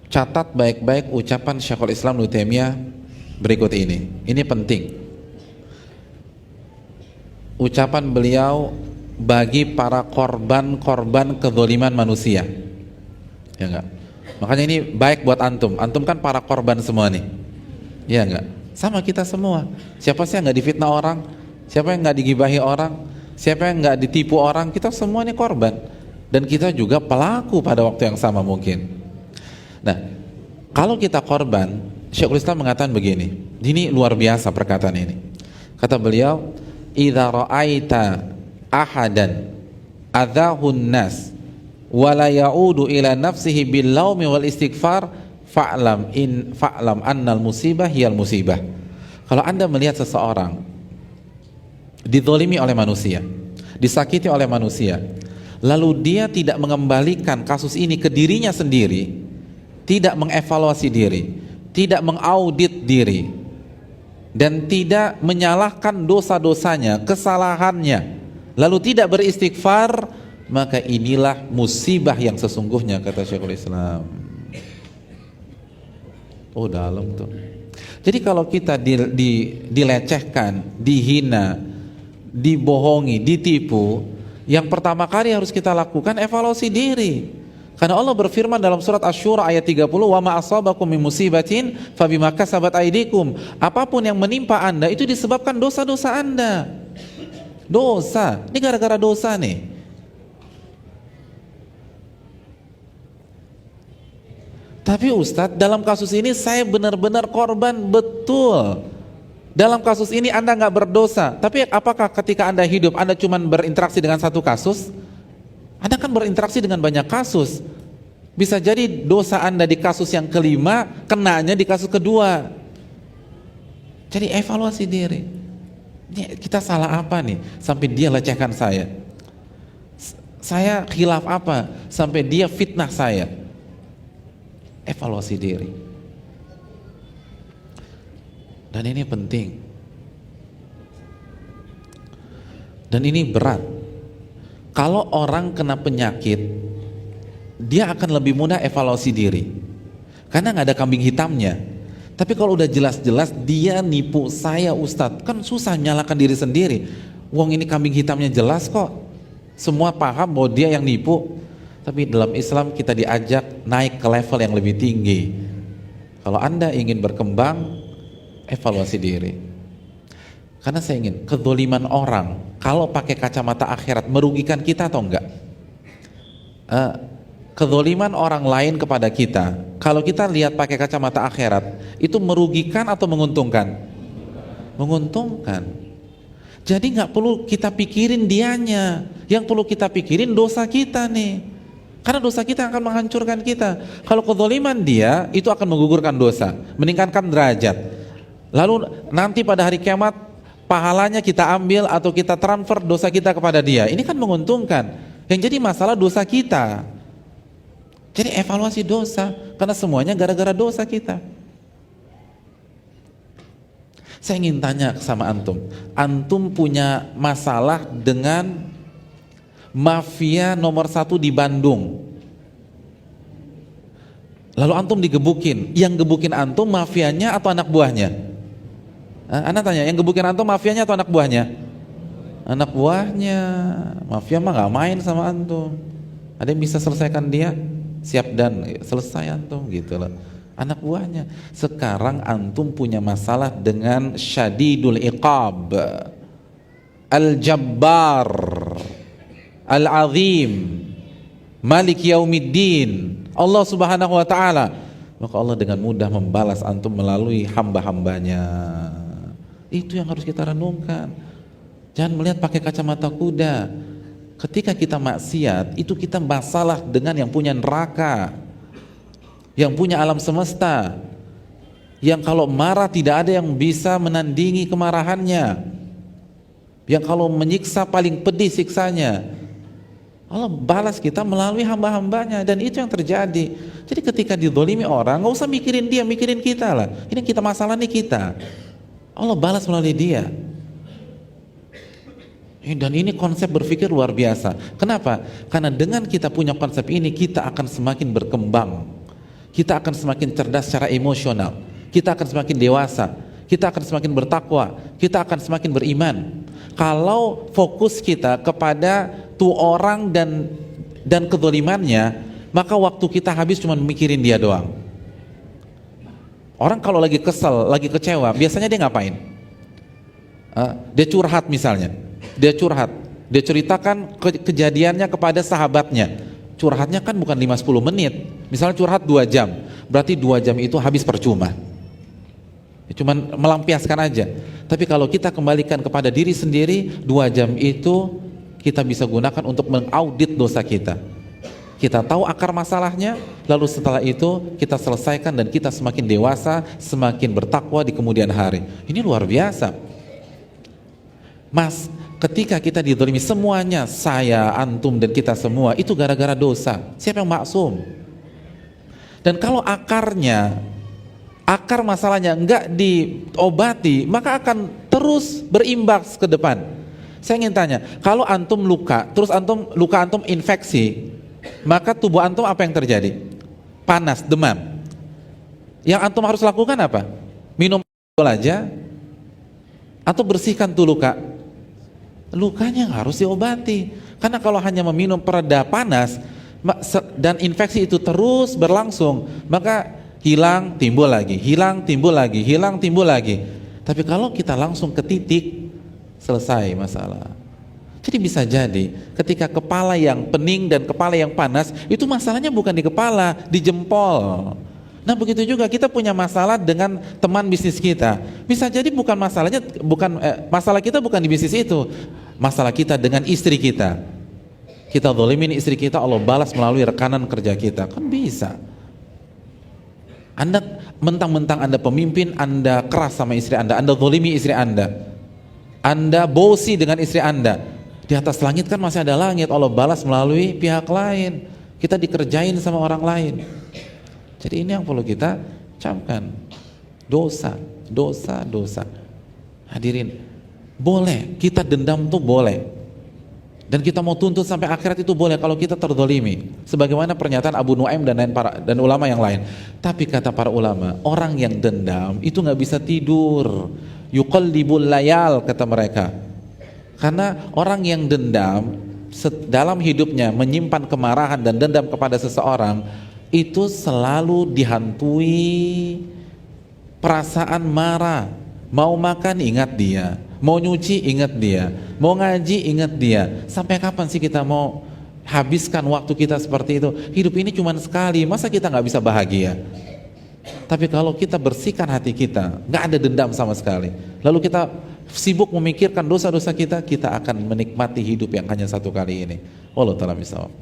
catat baik-baik ucapan Syekhul Islam Ibnu Taimiyah berikut ini. Ini penting. Ucapan beliau bagi para korban-korban kezaliman manusia. Ya enggak? Makanya ini baik buat antum. Antum kan para korban semua nih. Ya enggak? Sama kita semua. Siapa sih yang enggak difitnah orang? Siapa yang enggak digibahi orang? Siapa yang enggak ditipu orang? Kita semua ini korban. Dan kita juga pelaku pada waktu yang sama mungkin. Nah, kalau kita korban, Syekhul Islam mengatakan begini. Ini luar biasa perkataan ini. Kata beliau, "Idza ra'aita ahadan adzahun nas wa la ya'udu ila nafsihi bil laumi wal istighfar fa'lam annal musibah hiyal musibah." Kalau Anda melihat seseorang dizalimi oleh manusia, disakiti oleh manusia, lalu dia tidak mengembalikan kasus ini ke dirinya sendiri, tidak mengevaluasi diri, tidak mengaudit diri, dan tidak menyalahkan dosa-dosanya, kesalahannya, lalu tidak beristighfar, maka inilah musibah yang sesungguhnya, kata Syekhul Islam. Oh, dalam tuh. Jadi kalau kita dilecehkan, dihina, dibohongi, ditipu, yang pertama kali harus kita lakukan evaluasi diri. Karena Allah berfirman dalam surat Asy-Syura ayat 30, "Wa ma asabakum min musibatin fabima kasabat aydikum." Apapun yang menimpa Anda itu disebabkan dosa-dosa Anda. Dosa. Ini gara-gara dosa nih. Tapi Ustadz, dalam kasus ini saya benar-benar korban, betul. Dalam kasus ini Anda nggak berdosa. Tapi apakah ketika Anda hidup Anda cuma berinteraksi dengan satu kasus? Anda kan berinteraksi dengan banyak kasus. Bisa jadi dosa Anda di kasus yang kelima, kenanya di kasus kedua. Jadi evaluasi diri. Ini kita salah apa nih sampai dia lecehkan saya? Saya khilaf apa sampai dia fitnah saya? Evaluasi diri. Dan ini penting. Dan ini berat. Kalau orang kena penyakit, dia akan lebih mudah evaluasi diri, karena nggak ada kambing hitamnya. Tapi kalau udah jelas-jelas dia nipu saya Ustadz, kan susah nyalakan diri sendiri. Wong ini kambing hitamnya jelas kok, semua paham bahwa dia yang nipu. Tapi dalam Islam kita diajak naik ke level yang lebih tinggi. Kalau Anda ingin berkembang, evaluasi diri. Karena saya ingin, kezaliman orang kalau pakai kacamata akhirat merugikan kita atau enggak? Kezaliman orang lain kepada kita, kalau kita lihat pakai kacamata akhirat, itu merugikan atau menguntungkan? Menguntungkan. Jadi nggak perlu kita pikirin dianya, yang perlu kita pikirin dosa kita nih. Karena dosa kita akan menghancurkan kita. Kalau kezaliman dia, itu akan menggugurkan dosa, meningkatkan derajat. Lalu nanti pada hari kiamat pahalanya kita ambil atau kita transfer dosa kita kepada dia. Ini kan menguntungkan. Yang jadi masalah dosa kita. Jadi evaluasi dosa, karena semuanya gara-gara dosa kita. Saya ingin tanya sama antum. Antum punya masalah dengan mafia nomor 1 di Bandung. Lalu antum digebukin. Yang gebukin antum mafianya atau anak buahnya? Anda tanya, yang gebukin antum mafianya atau anak buahnya? Anak buahnya. Mafia mah gak main sama antum. Ada yang bisa selesaikan dia? Siap dan selesai antum gitu loh. Anak buahnya. Sekarang antum punya masalah dengan syadidul iqab, al-jabbar, al-azim, malik yaumiddin, Allah subhanahu wa ta'ala. Maka Allah dengan mudah membalas antum melalui hamba-hambanya. Itu yang harus kita renungkan. Jangan melihat pakai kacamata kuda. Ketika kita maksiat, itu kita masalah dengan yang punya neraka, yang punya alam semesta, yang kalau marah tidak ada yang bisa menandingi kemarahannya, yang kalau menyiksa paling pedih siksanya. Allah balas kita melalui hamba-hambanya, dan itu yang terjadi. Jadi ketika dizalimi orang, nggak usah mikirin dia, mikirin kita lah. Ini kita masalah nih kita. Allah balas melalui dia. Dan ini konsep berpikir luar biasa. Kenapa? Karena dengan kita punya konsep ini, kita akan semakin berkembang. kita akan semakin cerdas secara emosional, kita akan semakin dewasa, kita akan semakin bertakwa, kita akan semakin beriman. Kalau fokus kita kepada tuh orang dan kezalimannya, maka waktu kita habis cuma mikirin dia doang. Orang kalau lagi kesel, lagi kecewa, biasanya dia ngapain? Dia curhat misalnya, dia ceritakan kejadiannya kepada sahabatnya. Curhatnya kan bukan 5-10 menit, misalnya curhat 2 jam, berarti 2 jam itu habis percuma, cuman melampiaskan aja. Tapi kalau kita kembalikan kepada diri sendiri, 2 jam itu kita bisa gunakan untuk mengaudit dosa kita. Kita tahu akar masalahnya, lalu setelah itu kita selesaikan dan kita semakin dewasa, semakin bertakwa di kemudian hari. Ini luar biasa. Mas, ketika kita dizalimi semuanya, saya, antum dan kita semua, itu gara-gara dosa. Siapa yang maksum? Dan kalau akar masalahnya enggak diobati, maka akan terus berimbas ke depan. Saya ingin tanya, kalau antum luka, terus luka antum infeksi, maka tubuh antum apa yang terjadi? Panas, demam. Yang antum harus lakukan apa? Minum aja, atau bersihkan tuh luka. Lukanya harus diobati. Karena kalau hanya meminum pereda panas dan infeksi itu terus berlangsung, maka hilang, timbul lagi, hilang, timbul lagi, hilang, timbul lagi. Tapi kalau kita langsung ke titik, selesai masalah. Jadi bisa jadi ketika kepala yang pening dan kepala yang panas, itu masalahnya bukan di kepala, di jempol. Nah begitu juga kita punya masalah dengan teman bisnis kita. Bisa jadi masalah kita bukan di bisnis itu, masalah kita dengan istri kita. Kita zalimin istri kita, Allah balas melalui rekanan kerja kita, kan bisa. Anda mentang-mentang Anda pemimpin, Anda keras sama istri Anda zalimi istri Anda bosi dengan istri Anda. Di atas langit kan masih ada langit, Allah balas melalui pihak lain. Kita dikerjain sama orang lain. Jadi ini yang perlu kita camkan. Dosa. Hadirin, boleh kita dendam tuh boleh. Dan kita mau tuntut sampai akhirat itu boleh kalau kita terzalimi. Sebagaimana pernyataan Abu Nuaim dan ulama yang lain. Tapi kata para ulama, orang yang dendam itu nggak bisa tidur. Yuqallibul layal, kata mereka. Karena orang yang dendam dalam hidupnya menyimpan kemarahan dan dendam kepada seseorang, itu selalu dihantui perasaan marah. Mau makan ingat dia, mau nyuci ingat dia, mau ngaji ingat dia. Sampai kapan sih kita mau habiskan waktu kita seperti itu? Hidup ini cuma sekali, masa kita nggak bisa bahagia? Tapi kalau kita bersihkan hati kita, nggak ada dendam sama sekali, lalu kita sibuk memikirkan dosa-dosa kita, kita akan menikmati hidup yang hanya satu kali ini. Wallahu ta'ala bishawab.